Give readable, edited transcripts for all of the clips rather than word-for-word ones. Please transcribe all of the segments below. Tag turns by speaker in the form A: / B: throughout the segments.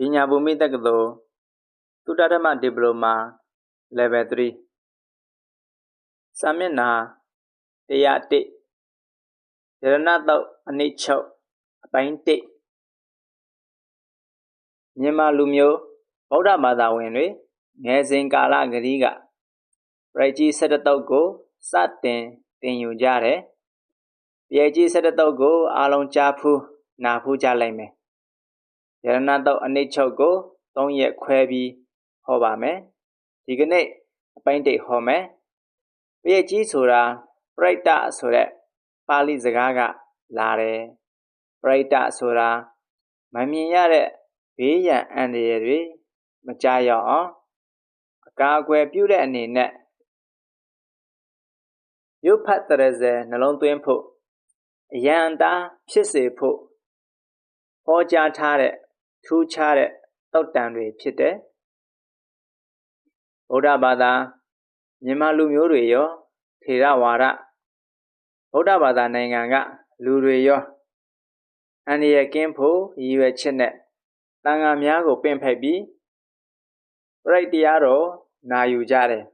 A: Pinya Bumi Takdo Tutadama Diploma Level 3 Samina Teyati Renado Anicho Painti Nyema Lumio Oda Mada Winry Nezingala Gariga Raji Setatogo Satin Tinu Jare Yaji Setatogo Alon Chapu Napu Jaleme Renado Anichogo Don't yet quabi Hobame Digane Painti Home Yaji Sura Brighta Sura Pali Zagaga Lare Brighta Sura Mamiare Via and the Yeri Majaya Gagwe Buda and in net You pat the reze Nalon Twimpo Yanda Pisse Po Hoja Tare Two Chare Totanri Pite Oda Bada Nimalumurio Tirawara Oda Bada Nanganga Lurio and the Gimpo Yue Chinet Tanga Miago Pimpebi Right the arrow na you jare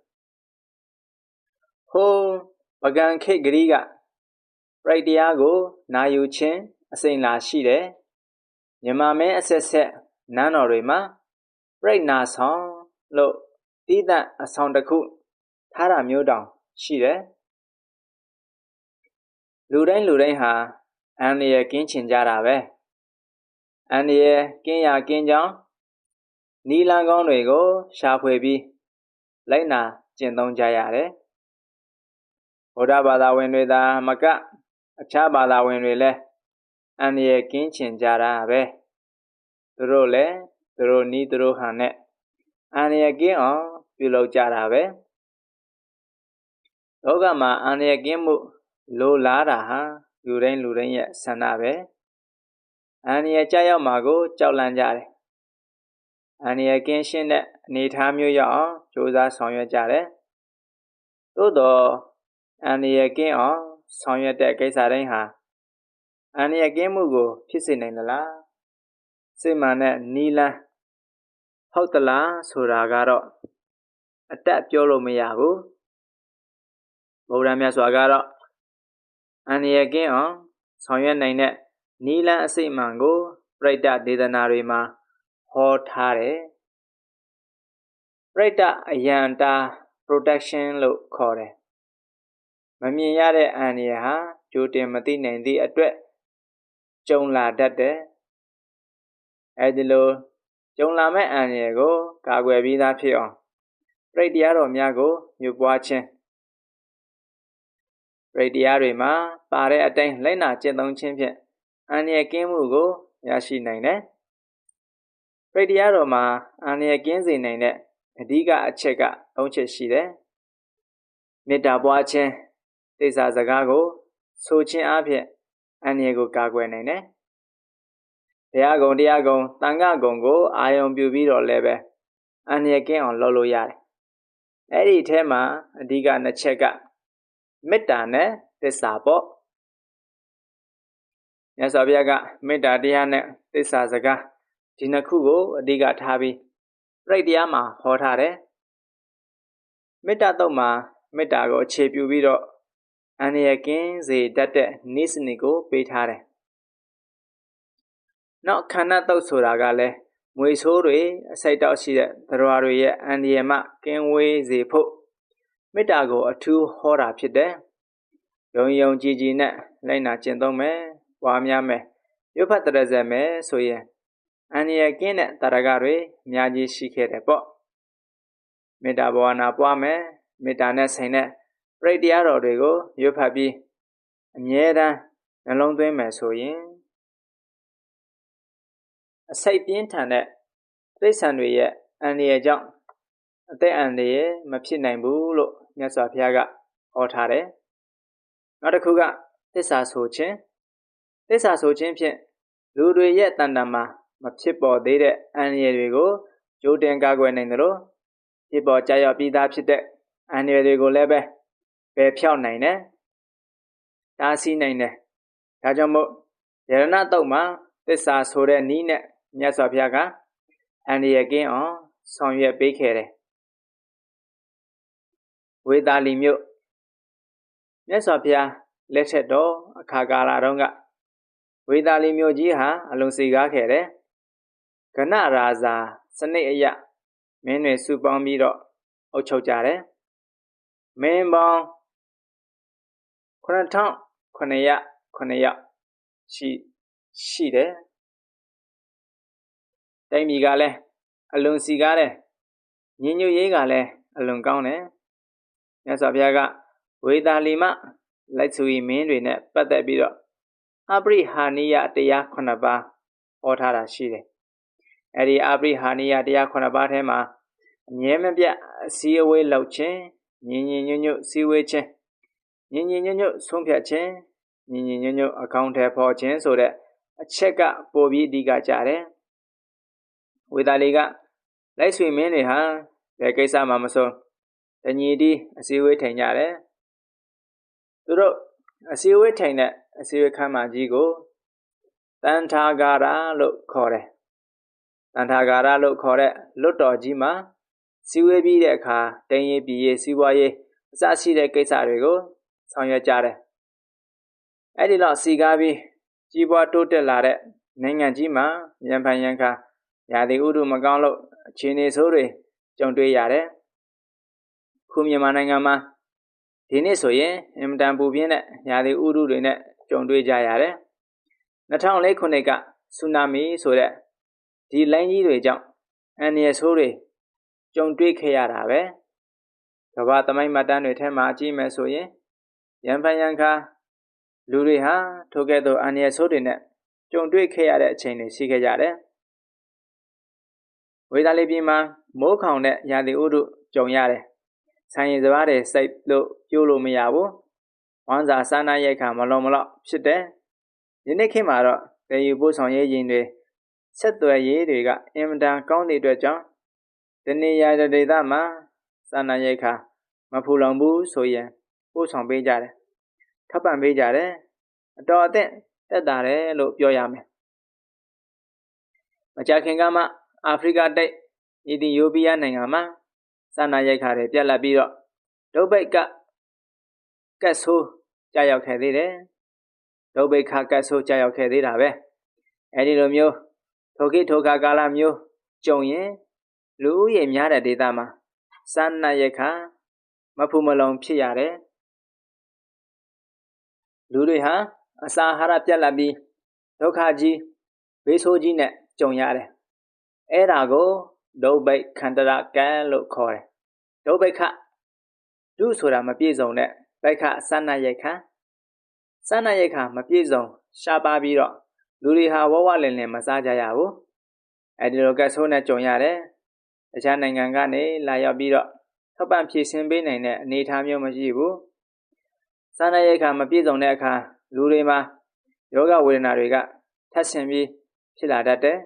A: Ho Bagan K Griga Right the ago na you chin a sing la shide Yamame assess Nanorima Right na song Lo did that a sound a cool Tara Mudan shide Lurain ha and the Kinchin Jarabe and the Kinya Kinjang Nilangon Rego Shapwebi Lena Jendon Jayare Oda Bada Winreda Maka Chabada Winrele and the Kinchin Jarabe Role Ni Hane and the Gion below Jarabe Ogama and the Gimu Lo Lara ha Lurain Sanabe and the Jaya Mago Chaulanjare and the Genshin Nitamu Ya Josa Sonya Jare Todo and the again Sonya Decasarenha and the again Mugo Pissin in the La Simane Nila Hotala Suragaro Attack Yolo Miyabu Bodamia Swagaro and the again Sonya Nine Nila Simango Breda Didanarima Hot Hare Breda Ayanta Protection Look Core Mamiare Ania Jutim Matin and the address Joan La Dade Adilo Joan Lame Aniego Kagwe Vida Pio Brediaro Miago you watching Brediarima Pare Attain Lena Chendon Champion Ania Gamugo Yashi Nine Brediaroma Ania Genzi Nine Diga Achega Onche Shide Meta watching This as a gago, so chin up here, and ye go gagwenene. Diago, Tanga Gongo, I on Bubido lebe, and ye again on Lolo Yare. Eddie Tema, Diga Nachega. Metane, the Sabo. Yes, Abiaga, Meta Diane, this as a ga. Tinakugo, Diga Tabi. Radiama, Hotare. Meta Doma, Metago, Chip Bubido. And again, they that Nisnigo beat hare. Not Kanato Suragale, Muisore, Said out she the Roaria and the Yama can weigh the po. Metago a two horror pide. Yon Gigi net, Lena Gentome, Wamiame, Yopatrezeme, so ye. And again at Taragare, Miyaji Shikere po. Metaboana Poame, Metane Sene. Radiaro Rego, you papi, Niera, and long day mesoyin. A sapient tanet, 300 ye, and the junk. They and the Mapsina Bulo, Yasapiaga, or Tare. Not a cougar, this are so chin. This are so champion. Ludu yet Tandama, Mapsipo data, and here we go. Joden Gagwen in the row. People Jaya Pida Pite, and here we go lebe. Be Piao Nine Dasi Nine Tajamo Yerana Doma, this are Sore Nina, Yasapiaga, အန္တရာယ်ကင်းအောင်ဆောင်ရွက်ပေးခဲ့တယ်ဝေသာလီမြို့မြတ်စွာဘုရားလက်ထက်တော်အခါကာလတုန်းကဝေသာလီမြို့ကြီးဟာအလွန်စီကားခဲ့တယ်ကဏရာဇာစနစ်အရမင်းတွေစုပေါင်းပြီးတော့အုပ်ချုပ်ကြတယ်မင်းပေါင်း9900ယောက်ရှိတယ်တိုင်းပြည်ကလည်းအလွန်စီကားတယ်ညီညွတ်ရေးကလည်းအလွန်ကောင်းတယ်မြတ်စွာဘုရားကဝေသာလီမှလိုက်ဆူရီမင်းတွေနဲ့ပတ်သက်ပြီးတော့အပရိဟာနိယတရား9ပါးဟောထားတာရှိတယ်အဲ့ဒီအပရိဟာနိယတရား9ပါးထဲမှာအမြဲမပြတ်အစည်းအဝေးလုပ်ခြင်းညီညီညွတ်ညွတ်စည်းဝေးခြင်းညီညီညွတ်ညွတ်ဆုံးဖြတ်ခြင်းညီညီညွတ်ညွတ်အကောင့်ထဲပေါ်ခြင်းဆိုတဲ့အချက်ကပိုပြီးအဓိကကြတယ်ဝေသာလီကလိုက်ဆွေမင်းတွေဟာဒီကိစ္စမှာမဆုံးတညီတီးအစည်းအဝေးထိုင်ကြတယ်သူတို့အစည်းအဝေးထိုင်တဲ့အစည်းအဝေးခန်းမကြီးကိုတန်ထာဂါရလို့ခေါ်တယ်တန်ထာဂါရလို့ခေါ်တဲ့လွတ်တော်ကြီးမှာစည်းဝေးပြီးတဲ့အခါတိုင်းရေးပြည်ရေးစီးပွားရေးအစရှိတဲ့ကိစ္စတွေကိုဆောင်ရွက်ကြတယ်အဲ့ဒီတော့စီကားပြီးကြီးပွားတိုးတက်လာတဲ့နိုင်ငံကြီးမှာရန်ဖန်ရန်ခါရာသီဥတုမကောင်းလို့အခြေအနေဆိုးတွေကြုံတွေ့ရတယ်ခုမြန်မာနိုင်ငံမှာဒီနေ့ဆိုရင်အင်မတန်ပူပြင်းတဲ့ရာသီဥတုတွေနဲ့ကြုံတွေ့ကြရတယ်2004ခုနှစ်ကဆူနာမီဆိုတဲ့ဒီလိုင်းကြီးတွေကြောင့်အန္တရာယ်ဆိုးတွေကြုံတွေ့ခဲ့ရတာပဲကမ္ဘာသမိုင်းမှတ်တမ်းတွေထဲမှာကြည့်မယ်ဆိုရင်ရန်ဖန်ရန်ခါလူတွေဟာထိုကဲ့သို့အန္တရာယ်ဆိုးတွေနဲ့ကြုံတွေ့ခဲ့ရတဲ့အချိန်တွေရှိခဲ့ကြတယ်ဝေသာလီပြည်မှာမိုးခေါင်တဲ့ရာသီဥတုကြုံရတယ်ဆိုင်ရင်စပါးတွေစိတ်လို့ပြိုးလို့မရဘူးဝမ်းစာစားနာရိတ်ခါမလုံမလောက်ဖြစ်တယ်ဒီနေ့ခေတ်မှာတော့တည်ယူပို့ဆောင်ရေးရင်တွေဆက်သွယ်ရေးတွေကအင်မတန်ကောင်းတဲ့အတွက်ကြောင့်ဒီနေရာဒေသမှာစားနာရိတ်ခါမဖူလုံဘူးဆိုရင်ပို့ဆောင်ပေးကြတယ်ထပ်ပံပေးကြတယ်အတော်အသင့်တက်တာတယ်လို့ပြောရမယ်မကြာခင်ကမှအာဖရိကတိုက်အီသီယိုးပီးယားနိုင်ငံမှာစားနာရိတ်ခါတွေပြတ်လက်ပြီးတော့ဒုဗိတ်ကတ်ဆိုးကြာရောက်ခဲ့သေးတယ်ဒုဗိတ်ခကတ်ဆိုးကြာရောက်ခဲ့သေးတာပဲအဲဒီလိုမျိုးထိုခေတ်ထိုခါကာလမျိုးကြုံရင်လူဦးရေများတဲ့ဒေသမှာစားနာရိတ်ခါမဖူမလုံဖြစ်ရတယ်လူတွေဟာအစာအာဟာရပြတ်လက်ပြီးဒုက္ခကြီးဘေးဆိုးကြီးနဲ့ကြုံရတယ်အဲ့ဒါကိုဒုဗိတ်ခန္တရကံလို့ခေါ်တယ်ဒုဗိတ်ခဒုဆိုတာမပြည့်စုံတဲ့ဗိတ်ခစားနာရိတ်ခါစားနာရိတ်ခါမပြည့်စုံရှားပါပြီးတော့လူတွေဟာဝဝလင်လင်မစားကြရဘူးအဲဒီလိုကတ်ဆိုးနဲ့ကြုံရတယ်တခြားနိုင်ငံကနေလာရောက်ပြီးတော့ထပ်ပံဖြည့်ဆင်းပေးနိုင်တဲ့အနေအထားမျိုးမရှိဘူးစားနာရိတ်ခါမပြည့်စုံတဲ့အခါလူတွေမှာယောဂဝေဒနာတွေကထပ်ဆင်ပြီးဖြစ်လာတတ်တယ်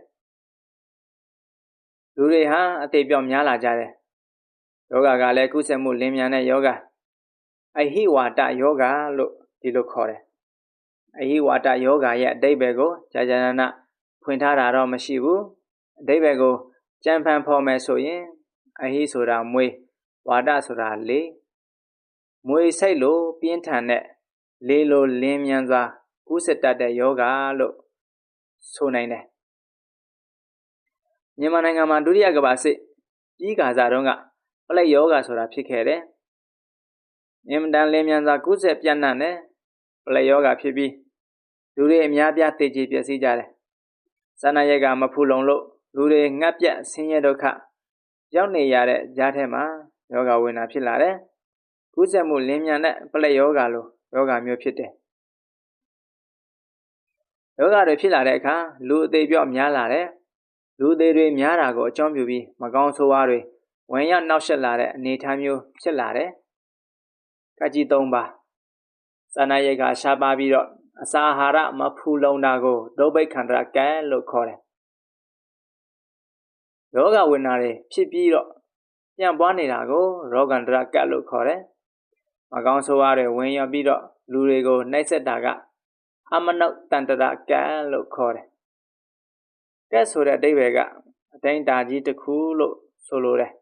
A: လူတွေဟာအသေးပြော့များလာကြတယ်ယောဂကလည်းကုသမှုလင်းမြန်တဲ့ယောဂအဟိဝါဒယောဂလို့ဒီလိုခေါ်တယ်အဟိဝါဒယောဂရဲ့အဓိပ္ပာယ်ကိုကြာကြာနာနာဖွင့်ထားတာတော့မရှိဘူးအဓိပ္ပာယ်ကိုကြံဖန်ဖော်မယ်ဆိုရင်အဟိဆိုတာမွေးဝါဒဆိုတာလေမွေးစိတ်လို့ပြင်းထန်တဲ့လေလိုလင်းမြန်စွာကုသတတ်တဲ့ယောဂလို့ဆိုနိုင်တယ်မြန်မာနိုင်ငံမှာဒုတိယကမ္ဘာစစ်ကြီးကာစတုန်းကပလက်ယောဂဆိုတာဖြစ်ခဲ့တယ်အင်မတန်လင်းမြန်စွာကုသပြန့်နှံ့တဲ့ပလက်ယောဂဖြစ်ပြီးလူတွေအများပြားသေကြေပျက်စီးကြတယ်စားနာရိတ်ကမဖူလုံလို့လူတွေငတ်ပြတ်ဆင်းရဲဒုက္ခရောက်နေရတဲ့ကြားထဲမှာယောဂဝေဒနာဖြစ်လာတယ်ကုသမှုလင်းမြန်တဲ့ပလက်ယောဂလိုယောဂမျိုးဖြစ်တယ်ယောဂတွေဖြစ်လာတဲ့အခါလူအသေးပြော့များလာတယ်လူသေးတွေများတာကိုအကြောင်းပြုပြီးမကောင်းဆိုးဝါးတွေဝင်ရောက်နှောက်ယှက်လာတဲ့အနေအထားမျိုးဖြစ်လာတယ်ကကြီး၃ပါးစားနာရိတ်ကရှားပါပြီးတော့အစာအာဟာရမဖူလုံတာကိုဒုဗိတ်ခန္တရကံလို့ခေါ်တယ်ယောဂဝေဒနာတွေဖြစ်ပြီးတော့ပြန့်ပွားနေတာကိုရောဂန္တရကံလို့ခေါ်တယ်မကောင်းဆိုးဝါးတွေဝင်ရောက်ပြီးတော့လူတွေကိုနှိပ်စက်တာကအမနုဿတန္တရကံလို့ခေါ်တယ်ကဲဆိုတဲ့အဓိပ္ပာယ်ကအ တိုင်းတာကြီးတစ်ခုလို့ဆိုလိုတယ်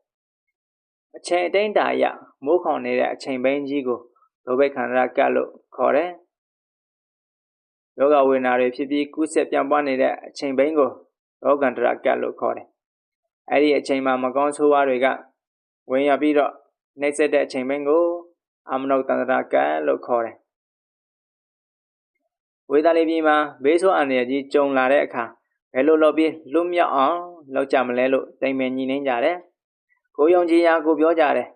A: အချိန်အတိုင်းတာအရမိုးခေါင်နေတဲ့အချိန်ပိုင်းကြီးကိုလောဘခန္ဓာကတ်လို့ခေါ်တယ်ယောဂဝေဒနာတွေဖြစ်ပြီးကူးဆက်ပြောင်းပွားနေတဲ့အချိန်ပိုင်းကိုလောကန္တရာကတ်လို့ခေါ်တယ်အဲ့ဒီအချိန်မှာမကောင်းဆိုးဝါးတွေကဝင်ရပြီးတော့နှိမ့်ဆက်တဲ့အချိန်ပိုင်းကိုအမနုဿန္တရာကတ်လို့ခေါ်တယ်ဝေဒလေးပြည်မှာဘေးဆိုးအန္တရာယ်ကြီးကြုံလာတဲ့အခါဘယ်လိုလုပ်ပြီးလွတ်မြောက်အောင်လုပ်ကြမလဲလို့တိုင်ပင်ညှိနှိုင်းကြတယ်ကိုယုံကြည်ရာကိုပြောကြတယ်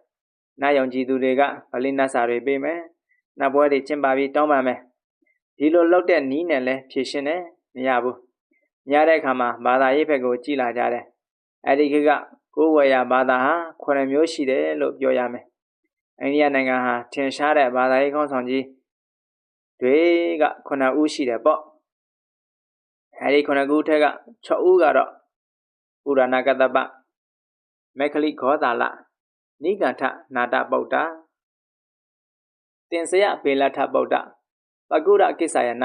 A: နတ်ယုံကြည်သူတွေကဗလိနတ်စာတွေပေးမယ်နတ်ပွဲတွေကျင်းပပြီးတောင်းပန်မယ်ဒီလိုလုပ်တဲ့နီးနဲ့လဲဖြည့်ရှင်းတယ်မရဘူးညတဲ့အခါမှာဘာသာရေးဘက်ကိုကြည်လာကြတယ်အဲ့ဒီခေတ်ကကိုယ်ဝယ်ရာဘာသာဟာ9မျိုးရှိတယ်လို့ပြောရမယ်အိန္ဒိယနိုင်ငံဟာထင်ရှားတဲ့ဘာသာရေးခေါင်းဆောင်ကြီးတွေက9ဦးရှိတယ်ပေါ့အဲဒီ9ခုထက်က6ဦးကတော့ပုရဏကတ္တပမေခလိခောသာလနိဂန္ထနာတဗုဒ္ဓတင်စယပေလထဗုဒ္ဓပကုရကိစ္ဆယန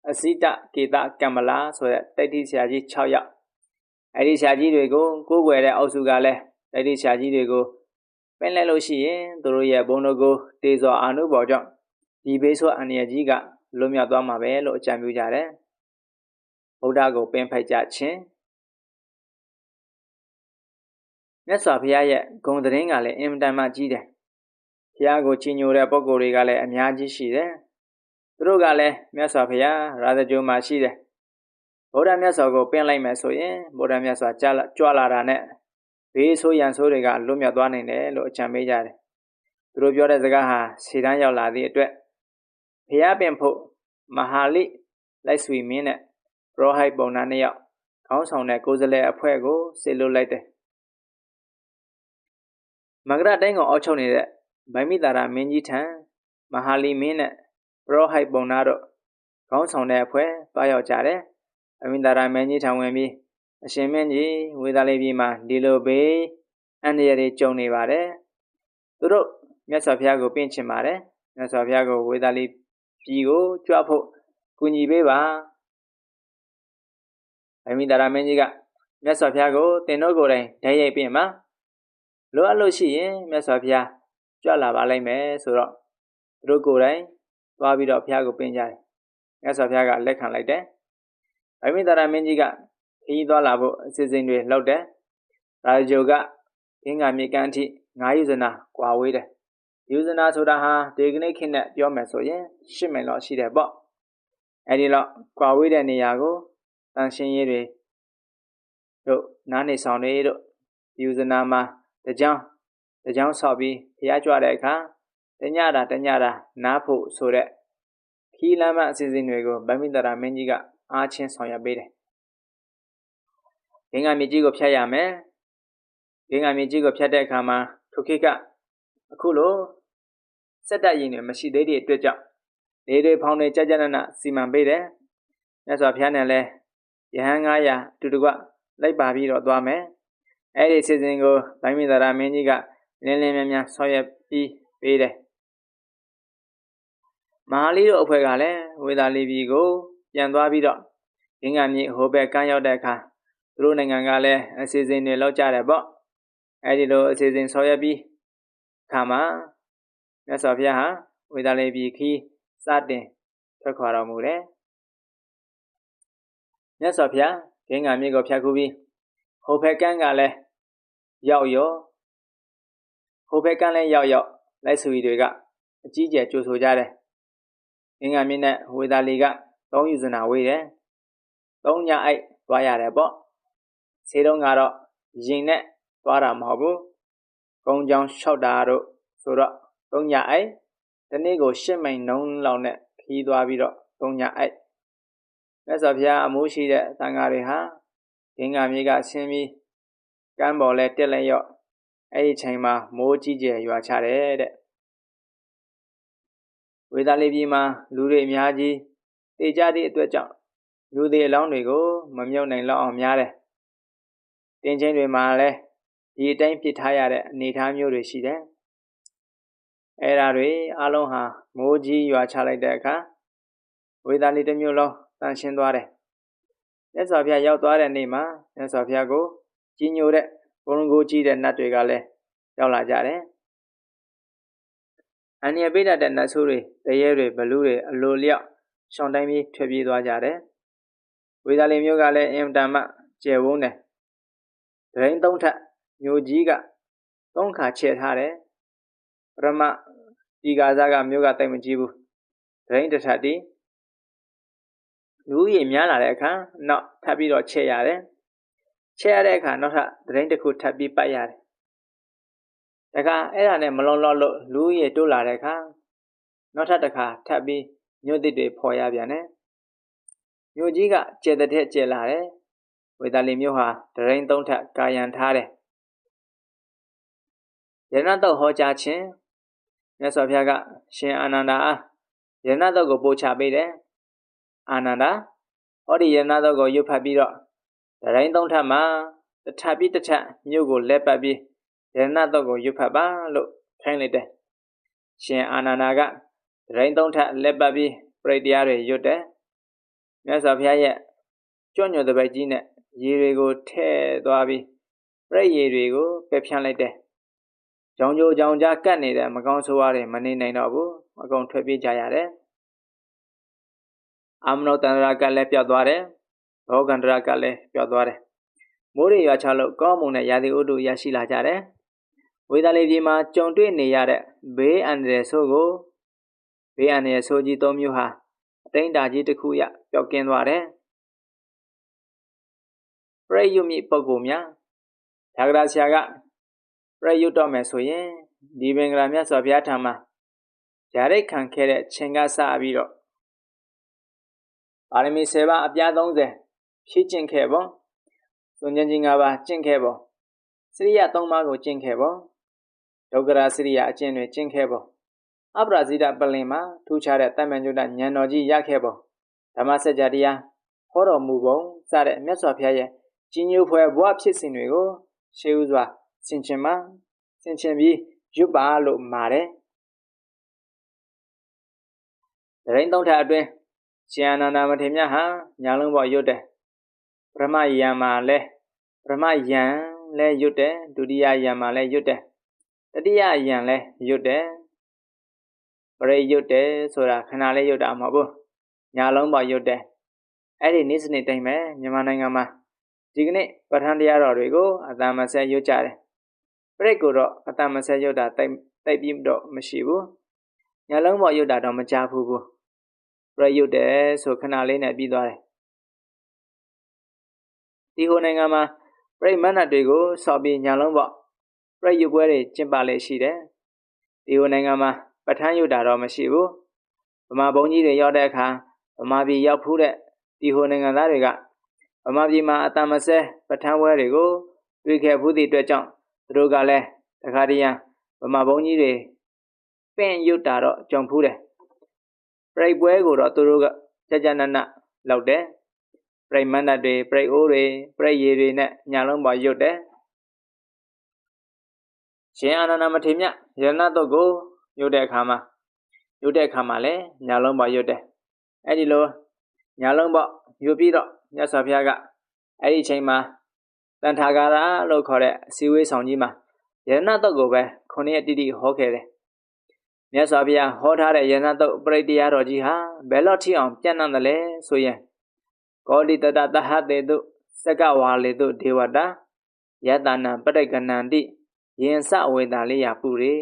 A: အစိတကေတကမ္မလာဆိုတဲ့တိဋ္ဌိဆရာကြီး6ယောက်အဲဒီဆရာကြီးတွေကိုကိုးကွယ်တဲ့အုပ်စုကလည်းတိဋ္ဌိဆရာကြီးတွေကိုပင်လဲလို့ရှိရင်သူတို့ရဲ့ဘုံတော်ကိုတေဇောအာနုဘော်ကြောင့်ဒီဘေးဆိုအန္တရာယ်ကြီးကလွတ်မြောက်သွားမှာပဲလို့အကြံပြုကြတယ်ဗုဒ္ဓကိုပင်ဖိုက်ကြခြင်းမြတ်စွာဘုရားရဲ့ဂုဏ်သတင်းကလည်းအင်မတန်မှကြီးတယ်ဘုရားကိုချီးညိုတဲ့ပုဂ္ဂိုလ်တွေကလည်းအများကြီးရှိတယ်သူတို့ကလည်းမြတ်စွာဘုရားရာဇဂိုမှာရှိတယ်ဗုဒ္ဓမြတ်စွာကိုပင်လိုက်မယ်ဆိုရင်ဗုဒ္ဓမြတ်စွာကြွလာတာနဲ့ဘေးဆိုးရန်ဆိုးတွေကလွတ်မြောက်သွားနိုင်တယ်လို့အကြံပေးကြတယ်သူတို့ပြောတဲ့စကားဟာခြေတန်းရောက်လာသည့်အတွက်ဘုရားပင်ဖို့မဟာလိလိုက်ဆွေမင်းနဲ့ပရောဟိတ်ပုံနာ2ယောက်ခေါင်းဆောင်တဲ့ကိုယ်စားလှယ်အဖွဲ့ကိုစေလွှတ်လိုက်တယ်မဂရတိုင်းကိုအောက်ချုပ်နေတဲ့ဗိမိတာရမင်းကြီးထံမဟာလိမင်းနဲ့ပရောဟိတ်ပုံနာတို့ခေါင်းဆောင်တဲ့အဖွဲ့တွားရောက်ကြတယ်ဗိမိတာရမင်းကြီးထံဝင်ပြီးအရှင်မင်းကြီးဝေဒလေးပြည်မှာဒီလိုဘေးအန္တရာယ်တွေကြုံနေပါတယ်သူတို့မြတ်စွာဘုရားကိုပင့်ချင်ပါတယ်မြတ်စွာဘုရားကိုဝေဒလေးပြည်ကိုကြွဖို့ကူညီပေးပါဗိမိတာရမင်းကြီးကမြတ်စွာဘုရားကိုတင်တို့ကိုယ်တိုင်ဓာတ်ရိုက်ပြင်ပါလိုအပ်လို့ရှိရင်မြတ်စွာဘုရားကြွလာပါလိမ့်မယ်ဆိုတော့သူတို့ကိုယ်တိုင်သွားပြီးတော့ဘုရားကိုပင့်ကြတယ်မြတ်စွာဘုရားကလက်ခံလိုက်တယ်ဗိမိတာရမင်းကြီးကခရီးသွားလာဖို့အစီအစဉ်တွေလုပ်တယ်ရာဇဂိုကဂင်္ဂါမြေကမ်းအထိ9ယူဇနာကွာဝေးတယ်ယူဇနာဆိုတာဟာဒီကနေ့ခေတ်နဲ့ပြောမယ်ဆိုရင်10မိုင်လောက်ရှိတယ်ပေါ့အဲဒီလောက်ကွာဝေးတဲ့နေရာကိုတန်ရှင်းရေးတွေတို့နားနေဆောင်တွေတို့ယူဇနာမှာတကြောင်ဆောက်ပြီးဘုရားကြွတဲ့အခါတညတာနားဖို့ဆိုတဲ့ခီးလမ်းမအစီအစဉ်တွေကိုဗိမိတာရမင်းကြီးကအားချင်းဆောင်ရွက်ပေးတယ်ဂင်္ဂါမြေကြီးကိုဖြတ်ရမယ်ဂင်္ဂါမြေကြီးကိုဖြတ်တဲ့အခါမှာထိုခေတ်ကအခုလိုစက်တပ်ရင်တွေမရှိသေးတဲ့အတွက်ကြောင့်လေတွေဖောင်းတွေကြနစီမံပေးတယ်မြတ်စွာဘုရားနဲ့လည်းယဟန်900အတူတကွလိုက်ပါပြီးတော့သွားမယ်အဲ့ဒီစီစဉ်ကိုဗိမိတာရမင်းကြီးကလင်းမြန်ဆောင်ရွက်ပြီးပေးတယ်မဟာလိတို့အဖွဲ့ကလည်းဝေဒလီပြည်ကိုပြန်သွားပြီးတော့ဂင်္ဂါမြေဟိုဘက်ကမ်းရောက်တဲ့အခါသူတို့နိုင်ငံကလည်းအစီအစဉ်တွေလုပ်ကြတယ်ပေါ့အဲဒီလိုအစီအစဉ်ဆောင်ရွက်ပြီးခါမှာမြတ်စွာဘုရားဟာဝေဒလီပြည်ခီးစတင်ထွက်ခွာတော်မူတယ်မြတ်စွာဘုရားဂင်္ဂါမြေကိုဖြတ်ကူးပြီးဟိုဘက်ကမ်းကလည်းရောက်လိုက်ဆွေတွေကအကြီးကျယ်ကြိုဆိုကြတယ်ဂင်္ဂါမြေနဲ့ဝေဒလီက3ယူဇနာဝေးတယ်3ညအိုက်သွားရတယ်ပေါ့ခြေတုံးကတော့ရင်နဲ့သွားတာမဟုတ်ဘူးကုန်းချောင်းလျှောက်တာတို့ဆိုတော့3ညအိုက်ဒီနေ့ကို10မိုင်နှုန်းလောက်နဲ့ခီးသွားပြီးတော့3ညအိုက်မြတ်စွာဘုရားအမှုရှိတဲ့သံဃာတွေဟာဂင်္ဂါမြေကဆင်းပြီးကမ်းပေါ်လဲတက်လက်ရော့အဲ့ဒီချိန်မှာမိုးကြီးကျယ်ရွာချတယ်တဲ့ဝေဒလီပြည်မှာလူတွေအများကြီးတေကြသည့်အတွက်ကြောင့်လူတွေအလောင်းတွေကိုမမြုပ်နိုင်လောက်အောင်များတယ်တင်ချင်းတွေမှာလည်းဒီအတိုင်းပြစ်ထားရတဲ့အနေအထားမျိုးတွေရှိတယ်အဲ့ဒါတွေအလုံးဟာမိုးကြီးရွာချလိုက်တဲ့အခါဝေဒလီတစ်မျိုးလုံးတန်ရှင်းသွားတယ်မြတ်စွာဘုရားရောက်သွားတဲ့နေ့မှာမြတ်စွာဘုရားကို ကြီးညိုတဲ့ကိုလုံးကိုကြီးတဲ့နတ်တွေကလည်းရောက်လာကြတယ်အန္တရာယ်ပေးတတ်တဲ့နတ်ဆိုးတွေတရေတွေဘလူးတွေအလိုလျောက်ရှောင်းတိုင်းပြီးထွက်ပြေးသွားကြတယ်ဝေသာလီမျိုးကလည်းအင်တန်မှကျယ်ဝန်းတယ်ဒရင်းသုံးထပ်မျိုးကြီးကသုံးခါချဲ့ထားတယ်ပရမဒီကာစားကမျိုးကတိတ်မကြီးဘူးဒရင်းတစ်ထပ်တီးလူကြီးများလာတဲ့အခါနောက်ထပ်ပြီးတော့ချဲ့ရတယ်ချဲ့ရတဲ့အခါနောက်ထပ်ဒရင်းတစ်ခုထပ်ပြီးပတ်ရတယ်တခါအဲ့ဒါနဲ့မလုံးလောက်လို့လူကြီးတိုးလာတဲ့အခါနောက်ထပ်တစ်ခါထပ်ပြီးမြို့သစ်တွေဖော်ရပြန်တယ်မြို့ကြီးကကျဲတဲ့ထက်ကျဲလာတယ်ဝေသာလီမြို့ဟာဒရင်းသုံးထပ်ကာယံထားတယ်ယရဏတုတ်ဟောကြားခြင်းမြတ်စွာဘုရားကရှင်အာနန္ဒာအားယရဏတုတ်ကိုပို့ချပေးတယ်အာနန္ဒာဟောဒီယရဏတုတ်ကိုရွတ်ဖတ်ပြီးတော့ဒရင်းသုံးထပ်မှာတစ်ထပ်ပြီးတစ်ထပ်မြို့ကိုလက်ပတ်ပြီးယရဏတုတ်ကိုရွတ်ဖတ်ပါလို့ခိုင်းလိုက်တယ်ရှင်အာနန္ဒာကဒရင်းသုံးထပ်လက်ပတ်ပြီးပရိတရားတွေရွတ်တယ်မြတ်စွာဘုရားရဲ့ကြွညွတ်တဲ့ပိုက်ကြီးနဲ့ရေတွေကိုထဲ့သွားပြီးပရိရေတွေကိုပယ်ဖြန့်လိုက်တယ်ကြောင်ကြိုကြောင်ကြားကတ်နေတဲ့မကောင်းဆိုးဝါးတွေမနေနိုင်တော့ဘူးအကုန်ထွက်ပြေးကြရတယ်အာမနုတန္တရာကလည်းပျောက်သွားတယ်ဘောဂန္တရာကလည်းပျောက်သွားတယ်မိုးရေရွာချလို့ကောင်းမွန်တဲ့ရာသီဥတုရရှိလာကြတယ်ဝေသာလီပြည်မှာကြုံတွေ့နေရတဲ့ဘေးအန္တရာယ်ဆိုးကိုဘေးအန္တရာယ်ဆိုးကြီး၃မျိုးဟာအတိုင်းတာကြီးတစ်ခုရပျောက်ကင်းသွားတယ်ပရိယုမိပုဂ္ဂိုလ်များဒါဂရဆရာကပရိယုတော့မယ်ဆိုရင်ဒီဘင်္ဂလာမြတ်စွာဘုရားထံမှာယာရိတ်ခံခဲ့တဲ့ချိန်ကစပြီးတော့ပါရမီ10ပါးအပြား30ဖြည့်ကျင့်ခဲ့ပေါ့စွန်ကျင်ကြီး5ပါးကျင့်ခဲ့ပေါ့စရိယ3ပါးကိုကျင့်ခဲ့ပေါ့ဒုက္ခရာစရိယအကျင့်တွေကျင့်ခဲ့ပေါ့အပရာဇိတပလင်မှာထူးခြားတဲ့တမန်ကျုဒ္ဒဉာဏ်တော်ကြီးရခဲ့ပေါ့ဓမ္မစကြာတရားဟောတော်မူပုံစတဲ့မြတ်စွာဘုရားရဲ့ကြီးညိုဖွယ်ဘဝဖြစ်စဉ်တွေကိုရှေးဥစွာဆင်ခြင်ပြီးရွတ်ပါလို့မှာတယ်ဒရင်းသုံးထပ်အတွင်းရှင်အာနန္ဒာမထေရမြတ်ဟာညာလုံးပေါ်ရွတ်တယ်ပရမယံမှာလဲပရမယံလဲရွတ်တယ်ဒုတိယယံမှာလဲရွတ်တယ်တတိယယံလဲရွတ်တယ်ပရိရွတ်တယ်ဆိုတာခဏလေးရွတ်တာမဟုတ်ဘူးညာလုံးပေါ်ရွတ်တယ်အဲ့ဒီနေ့စနေ့တိုင်းပဲမြန်မာနိုင်ငံမှာဒီကနေ့ပဋ္ဌာန်းတရားတော်တွေကိုအတ္တမဆက်ရွတ်ကြတယ်ပရိကိုတော့အတ္တမဆက်ရွတ်တာတိုက်ပြီးတော့မရှိဘူးညာလုံးပေါ်ရွတ်တာတော့မကြားဘူးပရိရွတ်တယ်ဆိုခဏလေးနဲ့ပြီးသွားတယ်ဒီဟိုနိုင်ငံမှာပရိမဏ္ဍတွေကိုစောက်ပြီးညာလုံးပေါ်ပရိရွတ်ပွဲတွေကျင်းပလေရှိတယ်ဒီဟိုနိုင်ငံမှာပဋ္ဌာန်းရွတ်တာတော့မရှိဘူးဗမာဘုန်းကြီးတွေရောက်တဲ့အခါဗမာပြည်ရောက်ဖူးတဲ့ဒီဟိုနိုင်ငံသားတွေကဗမာပြည်မှာအတ္တမဆက်ပဋ္ဌာန်းပွဲတွေကိုတွေ့ခဲ့ဖူးသည့်အတွက်ကြောင့်သူတို့ကလည်းတခါတည်းရန်ဗမာဘုန်းကြီးတွေပင့်ရွတ်တာတော့ကြုံဖူးတယ်ပရိပွဲကိုတော့သူတို့ကကြာနနလောက်တယ်ပရိမဏ္ဍတွေပရိအိုးတွေပရိရေတွေနဲ့ညာလုံးပေါ်ရွတ်တယ်ရှင်အာနန္ဒာမထေရမြတ်ယရဏတုတ်ကိုရွတ်တဲ့အခါမှာလည်းညာလုံးပေါ်ရွတ်တယ်အဲ့ဒီလိုညာလုံးပေါ်ရွတ်ပြီးတော့မြတ်စွာဘုရားကအဲ့ဒီချိန်မှာတန်ထာဂါရလို့ခေါ်တဲ့အစည်းအဝေးဆောင်ကြီးမှာယရဏတုတ်ကိုပဲ9ရက်တိတိဟောခဲ့တယ်မြတ်စွာဘုရားဟောထားတဲ့ယရဏတုတ်ပရိတရားတော်ကြီးဟာဘယ်လောက်ထိအောင်ပြန့်နှံ့တယ်လဲဆိုရင်ကောတိတတသဟတေတုစကဝါလေတုဒေဝတာယတနာပဋိကဏံတိယင်စဝေတာလေးရပုရိ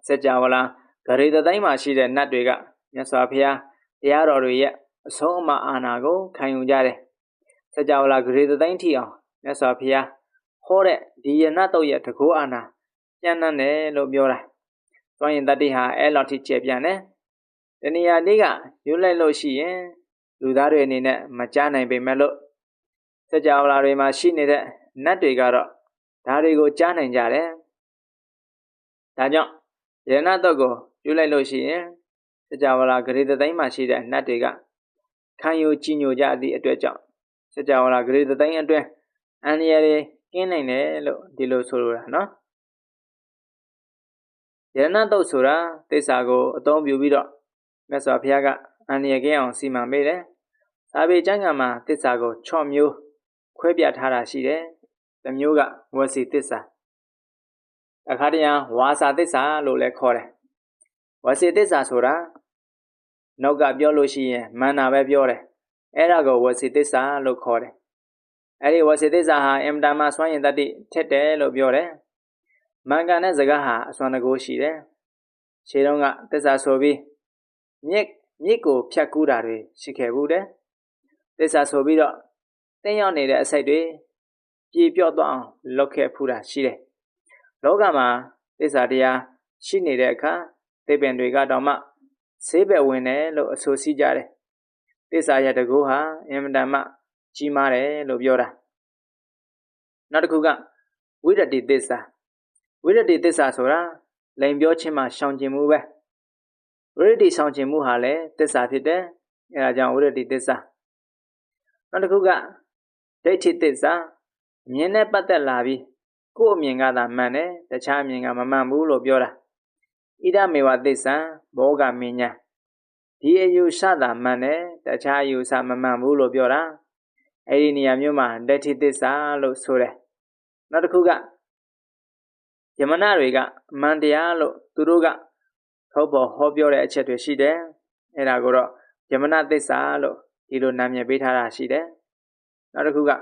A: စကြဝဠာဂရေတတိုင်းမှာရှိတဲ့နတ်တွေကမြတ်စွာဘုရားတရားတော်တွေရဲ့အဆုံးအမအာဏာကိုခံယူကြတယ်စကြဝဠာဂရေတတိုင်းထိအောင်မြတ်စွာဘုရားဟောတဲ့ဒီယရဏတုတ်ရဲ့တကောအာဏာပြန့်နှံ့တယ်လို့ပြောတာစွန့်ရင်တတိဟာအဲ့လောက်ထိကျယ်ပြန့်တယ်တဏှာလေးကရွတ်လိုက်လို့ရှိရင်လူသားတွေအနေနဲ့မကြားနိုင်ပေမဲ့လို့စကြဝဠာတွေမှာရှိနေတဲ့နတ်တွေကတော့ဒါတွေကိုကြားနိုင်ကြတယ်ဒါကြောင့်ယရဏတုတ်ကိုရွတ်လိုက်လို့ရှိရင်စကြဝဠာဂရေတတိုင်းမှာရှိတဲ့နတ်တွေကခံယူကြည်ညိုကြသည့်အတွက်ကြောင့်စကြဝဠာဂရေတတိုင်းအတွင်းအန္တရာယ်တွေကင်းနိုင်တယ်လို့ဒီလိုဆိုလိုတာနော်ယရဏတုတ်ဆိုတာသစ္စာကိုအသုံးပြုပြီးတော့မြတ်စွာဘုရားကအန္တရာယ်ကင်းအောင်စီမံပေးတယ်။သာဝေကျမ်းဂန်မှာသစ္စာကို6မျိုးခွဲပြထားတာရှိတယ် မျိုးကဝစီသစ္စာအခါတရံဝါစာသစ္စာလို့လည်းခေါ်တယ်ဝစီသစ္စာဆိုတာနောက်ကပြောလို့ရှိရင်မှန်တာပဲပြောတယ်အဲ့ဒါကိုဝစီသစ္စာလို့ခေါ်တယ်အဲ့ဒီဝစီသစ္စာဟာအင်မတန်မှစွမ်းရည်တတ္တိထက်တယ်လို့ပြောတယ်မှန်ကန်တဲ့စကားဟာအစွမ်းတကူရှိတယ်ခြေတုံးကသစ္စာဆိုပြီးမြစ်ကိုဖြတ်ကူးတာတွေရှိခဲ့ဘူးတယ်သစ္စာဆိုပြီးတော့တင်းရောက်နေတဲ့အစိတ်တွေပြေပြော့သွားအောင်လုပ်ခဲ့ဖူးတာရှိတယ်လောကမှာသစ္စာတရားရှိနေတဲ့အခါသိပ္ပံတွေကတော့မှဆေးပဲ့ဝင်တယ်လို့အဆိုရှိကြတယ်သစ္စာရဲ့တကူဟာအင်မတန်မှကြီးမားတယ်လို့ပြောတာနောက်တစ်ခုကဝိရတိသစ္စာဝိရတိသစ္စာဆိုတာလိန်ပြောခြင်းမှာရှောင်ကျင်မှုပဲဝိရတိရှောင်ကျင်မှုဟာလည်းသစ္စာဖြစ်တယ်အဲဒါကြောင့်ဝိရတိသစ္စာနောက်တစ်ခုကဒိဋ္ဌိသစ္စာမြင်နဲ့ပတ်သက်လာပြီးကိုယ့်အမြင်ကသာမှန်တယ်တခြားအမြင်ကမမှန်ဘူးလို့ပြောတာဣဒမေဝသစ္စာဘောဂမညာဒီအယူဆသာမှန်တယ်တခြားအယူဆမမှန်ဘူးလို့ပြောတာအဲ့ဒီနေရာမျိုးမှာဒိဋ္ဌိသစ္စာလို့ဆိုတယ်နောက်တစ်ခုကယမနာတွေကအမှန်တရားလို့သူတို့ကထုတ်ပေါ်ဟောပြောတဲ့အချက်တွေရှိတယ်အဲ့ဒါကိုတော့ယမနာသစ္စာလို့ဒီလိုနာမည်ပေးထားတာရှိတယ်နောက်တစ်ခုက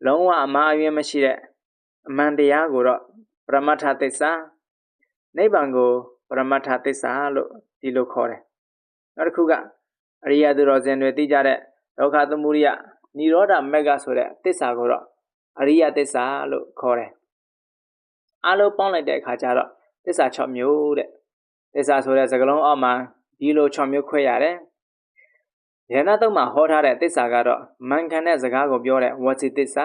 A: လုံးဝအမှားအယွင်းမရှိတဲ့အမှန်တရားကိုတော့ပရမတ္ထသစ္စာနိဗ္ဗာန်ကိုပရမတ္ထသစ္စာလို့ဒီလိုခေါ်တယ်နောက်တစ်ခုကအရိယသူတော်စင်တွေသိကြတဲ့ဒုက္ခသမုဒယនិရောဓမဂ္ဂဆိုတဲ့သစ္စာကိုတော့အရိယသစ္စာလို့ခေါ်တယ်အားလုံးပေါင်းလိုက်တဲ့အခါကျတော့သစ္စာ6မျိုးတဲ့သစ္စာဆိုတဲ့စကားလုံးအောက်မှာဒီလို6မျိုးခွဲရတယ်ယန္တတုံးမှာဟောထားတဲ့သစ္စာကတော့မှန်ကန်တဲ့စကားကိုပြောတဲ့ဝစီသစ္စာ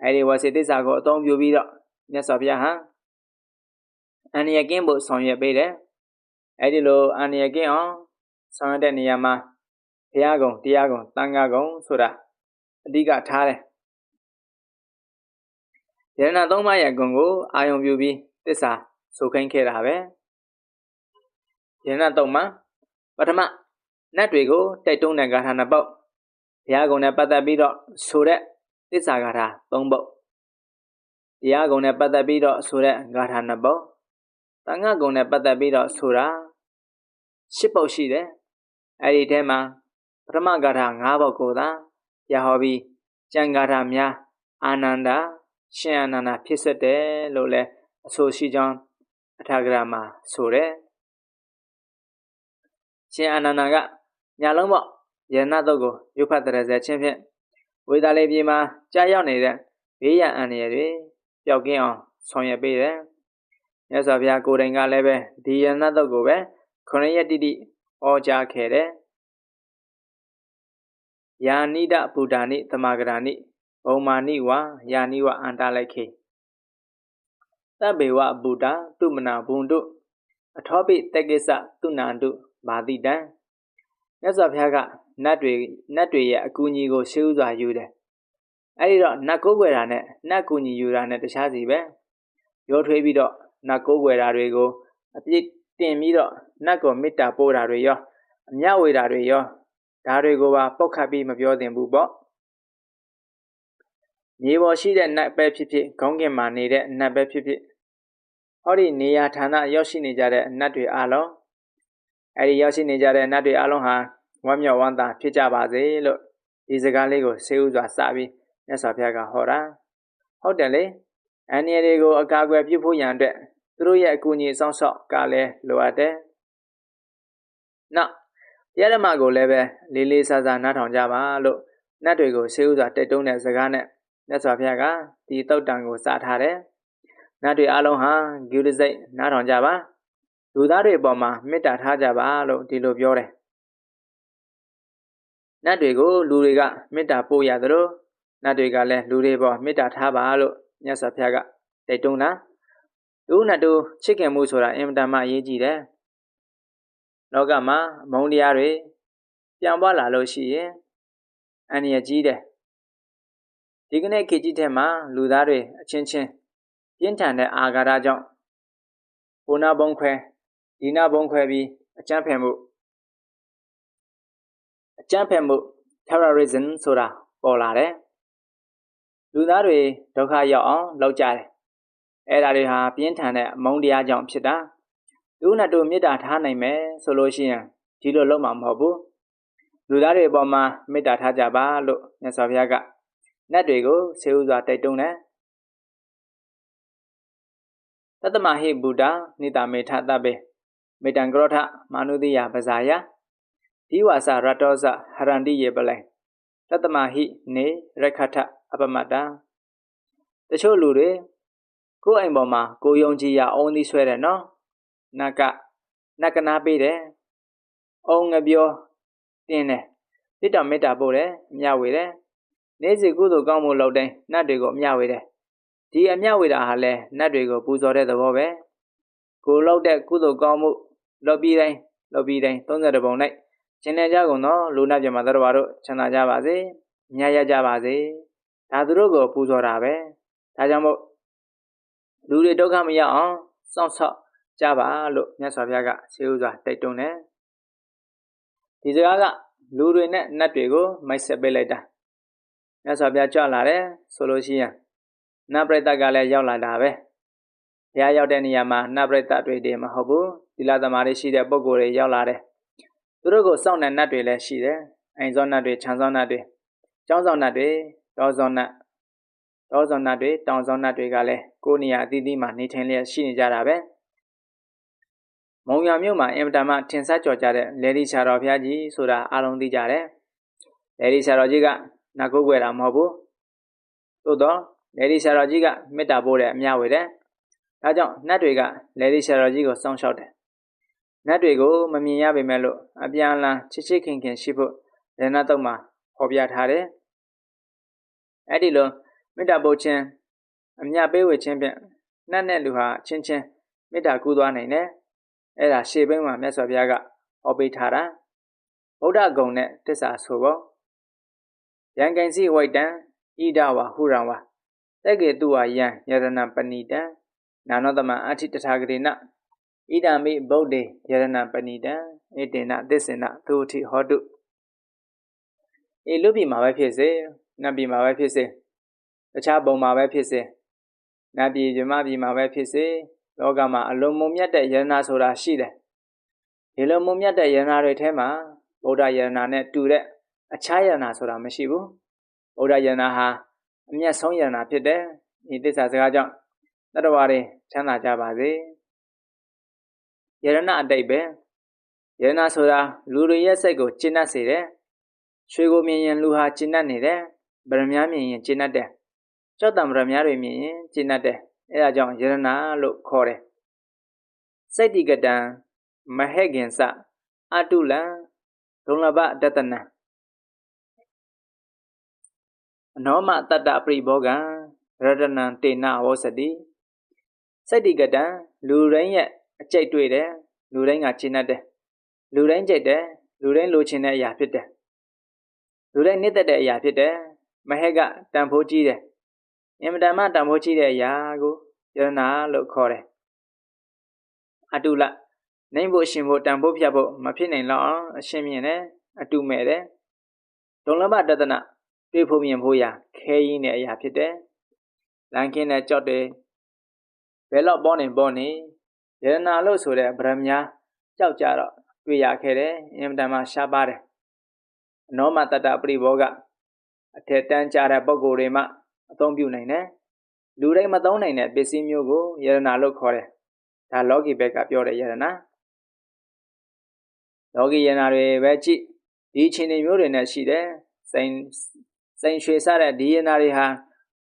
A: အဲဒီဝစီသစ္စာကိုအသုံးပြုပြီးတော့မြတ်စွာဘုရားဟာအန္တရာယ်ကင်းဖို့ဆောင်ရွက်ပေးတယ်အဲဒီလိုအန္တရာယ်ကင်းအောင်ဆောင်ရွက်တဲ့နေရာမှာဘုရားကုံတရားကုံသံဃာကုံဆိုတာအဓိကထားတယ်ယန္တသုံးပါးရဲ့ဂုဏ်ကိုအာယုံပြုပြီးသစ္စာဆိုခိုင်းခဲ့တာပဲယန္တသုံးပါးပထမနတ်တွေကိုတိုက်တွန်းတဲ့ဂါထာ2ပုဒ်ဘုရားကုံနဲ့ပတ်သက်ပြီးတော့ဆိုတဲ့သစ္စာဂါထာ3ပုဒ်တရားကုံနဲ့ပတ်သက်ပြီးတော့ဆိုတဲ့ဂါထာ2ပုဒ်သံဃာကုံနဲ့ပတ်သက်ပြီးတော့ဆိုတာ10ပုဒ်ရှိတယ်အဲ့ဒီထဲမှာပထမဂါထာ5ပုဒ်ကိုသာရဟောပြီးကျန်ဂါထာများအာနန္ဒာရှင်အာနန္ဒာဖြစ်ဆက်တယ်လို့လည်းအဆိုရှိကြောင်းအထာဂရမှာဆိုတယ်ရှင်အာနန္ဒာကညာလုံးပေါ့ယန္နတုတ်ကိုရုပ်ဖတ်တဲ့ဇာချင်းဖြင့်ဝေဒာလေးပြည်မှာကြာရောက်နေတဲ့ဘေးရန်အန္တရာယ်တွေပျောက်ကင်းအောင်ဆောင်ရွက်ပေးတယ်မြတ်စွာဘုရားကိုယ်တိုင်ကလည်းပဲဒီယန္နတုတ်ကိုပဲ9ရက်တိတိဟောကြားခဲ့တယ်ယာနိဒဗုဒ္ဓာနိသမဂရာနိဘုံမာနိဝါယာနိဝအန္တလိုက်ခေသဗ္ဗေဝဗုဒ္ဓတုမနာဘုံတုအထောပိတက္ကိစ္စတုဏန္တုမာတိတံမြတ်စွာဘုရားကနတ်တွေရဲ့အကူအညီကိုရှေးဥစွာယူတယ်အဲ့ဒီတော့နတ်ကိုးကွယ်တာနဲ့နတ်ကူညီယူတာနဲ့တခြားစီပဲရောထွေးပြီးတော့နတ်ကိုးကွယ်တာတွေကိုအပြစ်တင်ပြီးတော့နတ်ကိုမေတ္တာပို့တာတွေရောအမြဝေတာတွေရောဒါတွေကိုပါပုတ်ခတ်ပြီးမပြောသင့်ဘူးပေါ့မြေပေါ်ရှိတဲ့နတ်ပဲဖြစ်ဖြစ်ခေါင်းကင်မှာနေတဲ့နတ်ပဲဖြစ်ဖြစ်ဟောဒီနေရာဌာနရောက်ရှိနေကြတဲ့နတ်တွေအလုံးအဲဒီရောက်ရှိနေကြတဲ့နတ်တွေအလုံးဟာဝမ်းမြောက်ဝမ်းသာဖြစ်ကြပါစေလို့ဒီစကားလေးကိုရှေးဥစွာစပြီးမြတ်စွာဘုရားကဟောတာဟုတ်တယ်လေအန္တရာယ်တွေကိုအကာအကွယ်ပြုဖို့ရန်အတွက်သူတို့ရဲ့အကူအညီစောင့်ရှောက်ကလည်းလိုအပ်တယ်နောက်တရားဓမ္မကိုလည်းပဲလေးလေးစားစားနားထောင်ကြပါလို့နတ်တွေကိုရှေးဥစွာတိုက်တွန်းတဲ့စကားနဲ့မြတ်စွာဘုရားကဒီတုတ်တံကိုစထားတယ်နတ်တွေအလုံးဟာဂုဏ်စိတ်နားထောင်ကြပါလူသားတွေအပေါ်မှာမေတ္တာထားကြပါလို့ဒီလိုပြောတယ်နတ်တွေကိုလူတွေကမေတ္တာပို့ရသလိုနတ်တွေကလည်းလူတွေပေါ်မေတ္တာထားပါလို့မြတ်စွာဘုရားကတိုက်တွန်းတာသူနတ်တို့ချစ်ခင်မှုဆိုတာအင်မတန်မှအရေးကြီးတယ်လောကမှာမုန်းတရားတွေပြောင်းပွားလာလို့ရှိရင်အန္တရာယ်ကြီးတယ်ဒီကနေ့ခေတ်ကြီးထဲမှာလူသားတွေအချင်းချင်းပြင်းထန်တဲ့အာဃာတကြောင့်ဘုနာဘုံခွဲဒီနာဘုံခွဲပြီးအကြမ်းဖက်မှု terrorism ဆိုတာပေါ်လာတယ် လူသားတွေဒုက္ခရောက်အောင်လုပ်ကြတယ်အဲ့ဒါတွေဟာပြင်းထန်တဲ့အမုန်းတရားကြောင့်ဖြစ်တာသူနဲ့တူမေတ္တာထားနိုင်မယ်ဆိုလို့ရှိရင်ဒီလိုလုပ်မှာမဟုတ်ဘူးလူသားတွေအပေါ်မှာမေတ္တာထားကြပါလို့မြတ်စွာဘုရားကနတ်တွေကိုဆေးဥစွာတိုက်တွန်းတယ်တတမဟိဗုဒ္ဓနိတမေထတပေမေတံကရောထမာနုတိယပဇာယဒီဝါစရတောဇဟရန္တိယေပလံတတမဟိနေရခထအပမတ္တတချို့လူတွေကိုယ်အိမ်ပေါ်မှာကိုယုံကြည်ရအောင်သီးဆွဲတယ်နော်နကနာပေးတယ်အုံငပြောတင်းတယ်တိတမေတ္တာပို့တယ်အမြဝေတယ်နေ့စီကုသိုလ်ကောင်းမှုလုပ်တိုင်းနတ်တွေကိုအမြဝေတယ်ဒီအမြဝေတာဟာလဲနတ်တွေကိုပူဇော်တဲ့သဘောပဲကိုလုပ်တဲ့ကုသိုလ်ကောင်းမှုလုပ်ပြီးတိုင်း32ပုံ၌ရှင်နေကြကုန်သောလူနာပြမသတ္တဝါတို့ချမ်းသာကြပါစေမြတ်ရကြပါစေဒါသူတို့ကိုပူဇော်တာပဲဒါကြောင့်မို့လူတွေဒုက္ခမရောက်အောင်စောင့်ရှောက်ကြပါလို့မြတ်စွာဘုရားကဆေးဥစွာတိုက်တွန်းတယ်ဒီစကားကလူတွေနဲ့နတ်တွေကိုမိုက်ဆက်ပေးလိုက်တာမြတ်စွာဘုရားကြွလာတယ်ဆိုလို့ရှိရင်နတ်ပရိသတ်ကလည်းရောက်လာတာပဲဘုရားရောက်တဲ့နေရာမှာနတ်ပရိသတ်တွေတည်းမဟုတ်ဘူးသီလသမာဓိရှိတဲ့ပုဂ္ဂိုလ်တွေရောက်လာတယ်သူတို့ကိုစောင့်တဲ့နတ်တွေလည်းရှိတယ်အိမ်စောနတ်တွေခြံစောနတ်တွေကျောင်းစောနတ်တွေတောစောနတ်တွေတောင်စောနတ်တွေကလည်းကိုယ်နေရာအသီးသီးမှာနေထိုင်လျက်ရှိနေကြတာပဲမုံရွာမြို့မှာအင်တာမထင်ရှားကြော်ကြတဲ့လေဒီဆရာတော်ဘုရားကြီးဆိုတာအားလုံးသိကြတယ်လေဒီဆရာတော်ကြီးကနတ်ကိုးကွယ်တာမဟုတ်ဘူးသို့တော့လေဒီဆရာတော်ကြီးကမေတ္တာပို့တဲ့အမြဝေတယ်ဒါကြောင့်နတ်တွေကလေဒီဆရာတော်ကြီးကိုစောင့်ရှောက်တယ်နတ်တွေကိုမမြင်ရပေမဲ့လို့အပြန်အလှန်ချစ်ချစ်ခင်ခင်ရှိဖို့ရဏတုတ်မှာဖော်ပြထားတယ်အဲ့ဒီလိုမေတ္တာပို့ခြင်းအမြပေးဝေခြင်းဖြင့်နတ်နဲ့လူဟာချင်းချင်းမေတ္တာကူးသွားနိုင်တယ်အဲ့ဒါရှေ့ဘက်မှာမြတ်စွာဘုရားကဟောပေးထားတာဗုဒ္ဓဂုံနဲ့သစ္စာဆိုပေါ့ယံကိဉ္စီဝိတံဣဒဝဟုရံဝတက္ကေတုဝယံယရဏပဏိတံနာနောတမအဋ္ဌိတထာဂရေနဣဒံမိဗုဒ္ဓေယရဏပဏိတံဣတေနသစ္စေနသုတိဟောတုလူပြည်မှာပဲဖြစ်စေနတ်ပြည်မှာပဲဖြစ်စေတခြားဘုံမှာပဲဖြစ်စေနတ်ပြည်မြမပြည်မှာပဲဖြစ်စေလောကမှာအလုံးမုံမြတ်တဲ့ယရဏဆိုတာရှိတယ်ဒီလိုမုံမြတ်တဲ့ယရဏတွေထဲမှာဗုဒ္ဓယရဏနဲ့တူတဲ့အခြားယရဏဆိုတာမရှိဘူးဗုဒ္ဓယရဏဟာအမြတ်ဆုံးယရဏဖြစ်တယ်ဒီသစ္စာစကားကြောင့်တတ္တဝါတွေချမ်းသာကြပါစေယရဏအတိတ်ပဲယရဏဆိုတာလူတွေရဲ့စိတ်ကိုကျဉ်တ်စေတယ်ရွှေကိုမြင်ရင်လူဟာကျဉ်တ်နေတယ်ဗရမ ्या မြင်ရင်ကျဉ်တ်တယ်ကြောက်တံဗရမ ्या တွေမြင်ရင်ကျဉ်တ်တယ်အဲဒါကြောင့်ယရဏလို့ခေါ်တယ်စိတ်တိကတံမဟေကင်္စအတုလံဒုံလဘတတနံအနောမတတ္တပရိဘောဂံရတနံတေနဝောစတိစိတ်တိကတံလူတိုင်းရဲ့အကျိတ်တွေ့တယ်လူတိုင်းကကျဉ်တ်တယ်လူတိုင်းကြိတ်တယ်လူတိုင်းလိုချင်တဲ့အရာဖြစ်တယ်လူတိုင်းနှစ်သက်တဲ့အရာဖြစ်တယ်မဟေကတန်ဖိုးကြီးတယ်အင်မတန်မှတန်ဖိုးကြီးတဲ့အရာကိုယရဏလို့ခေါ်တယ်အတုလနိုင်ဖို့ရှင်ဖို့တန်ဖိုးဖြတ်ဖို့မဖြစ်နိုင်တော့အောင်အရှင်းမြင်တယ်အတုမဲ့တယ်ဒုံလဘတတနာတွေ့ဖို့မြင်ဖို့ရာခဲရင်းတဲ့အရာဖြစ်တယ်လမ်းခင်းတဲ့ကြောက်တယ်ဘယ်တော့ပေါ်နေယရဏလို့ဆိုတဲ့ဗရမ ्या ကြောက်ကြတော့တွေ့ရခဲ့တယ်အင်မတန်မှရှားပါတယ်အနောမတတ္တပရိဘောဂအထက်တန်းကြတဲ့ပုံကိုယ်တွေမှအသုံးပြုနိုင်တယ်လူတိုင်းမသုံးနိုင်တဲ့ပစ္စည်းမျိုးကိုယရဏလို့ခေါ်တယ်ဒါလောကီဘက်ကပြောတဲ့ယရဏလောကီယရဏတွေပဲကြည့်ဒီအခြေအနေမျိုးတွေနဲ့ရှိတယ်စိန်ရွှေစတဲ့ဒီယရဏတွေဟာ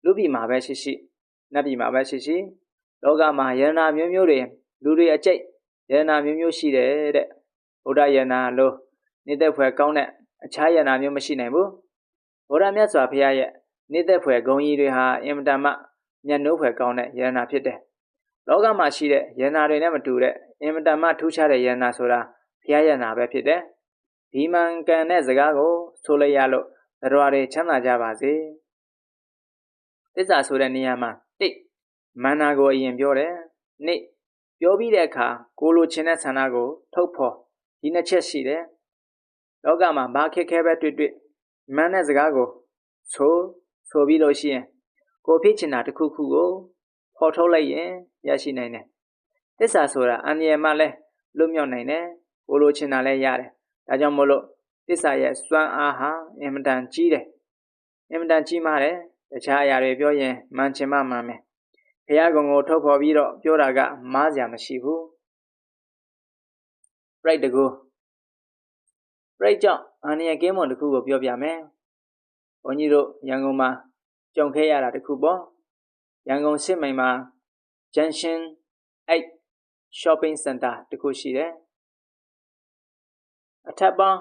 A: လူပြည်မှာပဲရှိနတ်ပြည်မှာပဲရှိလောကမှာယရဏမျိုးမျိုးတွေလူတွေအကျိတ်ယရဏမျိုးမျိုးရှိတယ်တဲ့ဗုဒ္ဓယရဏလို့နေသက်ဖွယ်ကောင်းတဲ့အခြားယရဏမျိုးမရှိနိုင်ဘူးဗုဒ္ဓမြတ်စွာဘုရားရဲ့နေသက်ဖွယ်ဂုဏ်ကြီးတွေဟာအင်မတန်မှမြတ်နိုးဖွယ်ကောင်းတဲ့ယရဏဖြစ်တယ်လောကမှာရှိတဲ့ယရဏတွေနဲ့မတူတဲ့အင်မတန်မှထူးခြားတဲ့ယရဏဆိုတာဘုရားယရဏပဲဖြစ်တယ်ဒီမှန်ကန်တဲ့စကားကိုဆိုလိုက်ရလို့သတ္တဝါတွေချမ်းသာကြပါစေသစ္စာဆိုတဲ့နေရာမှာတိတ်မန္နာကိုအရင်ပြောတယ်နေ့ပြောပြီးတဲ့အခါကိုလိုချင်တဲ့ဆန္ဒကိုထုတ်ဖော်ဒီနှစ်ချက်ရှိတယ်လောကမှာဘာခက်ခဲပဲတွေ့မန်းတဲ့စကားကိုဆိုပြီးလို့ရှိရင် ကိုဖြစ်ချင်တာတစ်ခုခုကိုဖော်ထုတ်လိုက်ရင်ရရှိနိုင်တယ်သစ္စာဆိုတာအန္တရာယ်မှလည်းလွတ်မြောက်နိုင်တယ်ကိုလိုချင်တာလည်းရတယ်ဒါကြောင့်မို့လို့သစ္စာရဲ့စွမ်းအားဟာအင်မတန်ကြီးတယ်အင်မတန်ကြီးမားတယ်တခြားအရာတွေပြောရင်မှန်ချင်မှမှန်မယ်ဘုရားကုံကိုထုတ်ဖော်ပြီးတော့ပြောတာကမှားစရာမရှိဘူးပရိတ်တကူပရိတ်ကြောင့်အန္တရာယ်ကင်းမွန်တစ်ခုကိုပြောပြမယ်ဘုန်းကြီးတို့ရန်ကုန်မှာကြုံခဲ့ရတာတစ်ခုပေါ့ရန်ကုန်စစ်မိုင်မှာ Junction 8 Shopping Center တစ်ခုရှိတယ်အထက်ပေါင်း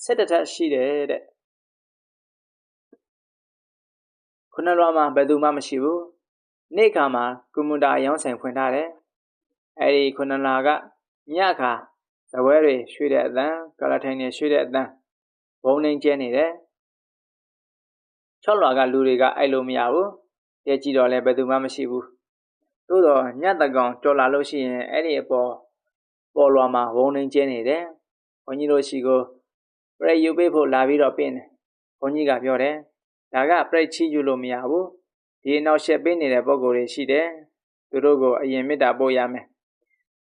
A: 17ထပ်ရှိတယ်တဲ့ခုနလွားမှာဘယ်သူမှမရှိဘူးနေ့ခါမှာကွန်ပျူတာရောင်းဆိုင်ဖွင့်ထားတယ်အဲဒီခုနလာကညခါဇပွဲတွေရွှေ့တဲ့အတန်းကလာထိုင်တွေရွှေ့တဲ့အတန်းဘုံနှင်းကျဲနေတယ်6လွာကလူတွေကအဲ့လိုမရဘူးကြည့်ကြည့်တော့လည်းဘယ်သူမှမရှိဘူးသို့တော့ညတကောင်ကြော်လာလို့ရှိရင်အဲ့ဒီအပေါ်လွာမှာဘုံနှင်းကျဲနေတယ်ဘုန်းကြီးတို့ရှိကိုပရိတ်ယူပေးဖို့လာပြီးတော့ပြင်တယ်ဘုန်းကြီးကပြောတယ်ဒါကပရိတ်ချီယူလို့မရဘူးဒီနောက်ရှက်ပေးနေတဲ့ပုံကိုယ်တွေရှိတယ်သူတို့ကိုအရင်မေတ္တာပို့ရမယ်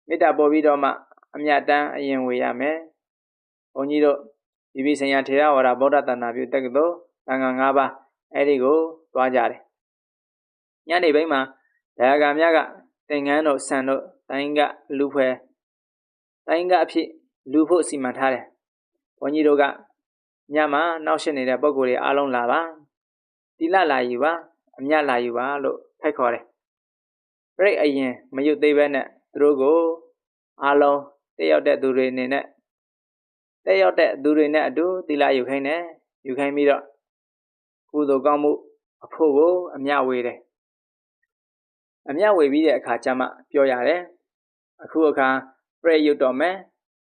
A: မေတ္တာပို့ပြီးတော့မှအမြတ်တမ်းအရင်ဝေရမယ်ဘုန်းကြီးတို့ဒီပိဆိုင်ရာထေရဝါဒဗုဒ္ဓတဏ္ဍာပြုတက္ကသိုလ်သံဃာ၅ပါးအဲ့ဒီကိုသွားကြတယ်ညနေပိုင်းမှာတရားကာများကသင်္ကန်းတို့ဆန်တို့တိုင်းကလူဖွဲ့တိုင်းကအဖြစ်လူဖို့စီမံထားတယ်ဘုန်းကြီးတို့ကညမှာနောက်ရှစ်နေတဲ့ပုံကိုယ်တွေအားလုံးလာပါတိလလာယူပါအမြတ်လာယူပါလို့ဖိတ်ခေါ်တယ်ပရိတ်အရင်မရွတ်သေးပဲနဲ့သူတို့ကိုအားလုံးတက်ရောက်တဲ့သူတွေအနေနဲ့တက်ရောက်တဲ့သူတွေနဲ့အတူတိလယူခိုင်းတယ်ယူခိုင်းပြီးတော့ကုသိုလ်ကောင်းမှုအဖို့ကိုအမြတ်ဝေတယ်အမြတ်ဝေပြီးတဲ့အခါကျမှပြောရတယ်အခုအခါပရိတ်ရွတ်တော်မယ်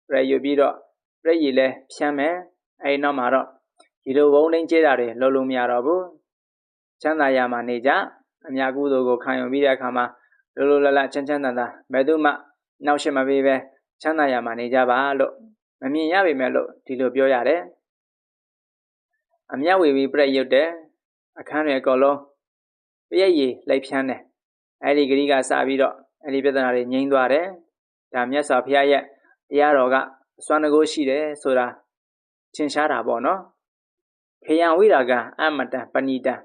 A: ပရိတ်ရွတ်ပြီးတော့ပရိတ်ရည်လဲဖြန်းမယ်အဲဒီနောက်မှာတော့ဒီလိုဘုံနှင်းကျဲတာတွေလုံးလုံးမရတော့ဘူးချမ်းသာရမှာနေကြအမြတ်ကုသိုလ်ကိုခံယူပြီးတဲ့အခါမှာလိုလိုလလချမ်းချမ်းသာသာဘယ်သူမှနောက်ရှက်မပေးပဲချမ်းသာရမှာနေကြပါလို့မမြင်ရပေမဲ့လို့ဒီလိုပြောရတယ်အမြတ်ဝေပြီးပြည့်ရုပ်တဲ့အခန်းတွေအကုန်လုံးပြည့်ရည်လိုက်ဖြန်းတယ်အဲ့ဒီဂရိကစပြီးတော့အဲ့ဒီပြဿနာတွေငြိမ်းသွားတယ်ဒါမြတ်စွာဘုရားရဲ့တရားတော်ကအစွမ်းတကူရှိတယ်ဆိုတာထင်ရှားတာပေါ့နော်ခေယံဝိရာကအမတံပဏိတံ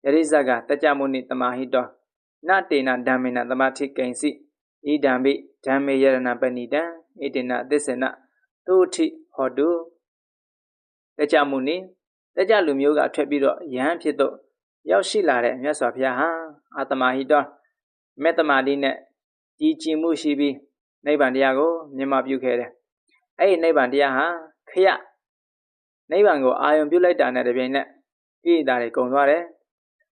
A: ယရိဇကတကြမုနိတမဟိတောနတေနဓမ္မေနသမာထိကိဉ္စီဣဒံပိဓမ္မေယရဏပဏိတံဣတေနသစ္စေနသုထိဟောတုတကြမုနိတကြလူမျိုးကထွက်ပြီးတော့ယဟန်ဖြစ်တော့ရောက်ရှိလာတဲ့မြတ်စွာဘုရားဟာအာတမဟိတောမေတ္တမာတိနဲ့ကြည်ကျင်မှုရှိပြီးနိဗ္ဗာန်တရားကိုမြင်မှပြုခဲ့တယ်အဲ့ဒီနိဗ္ဗာန်တရားဟာခရနိဗ္ဗာန်ကိုအာယုံပြုလိုက်တာနဲ့တပြိုင်နက်ဣဒာတွေကုန်သွားတယ်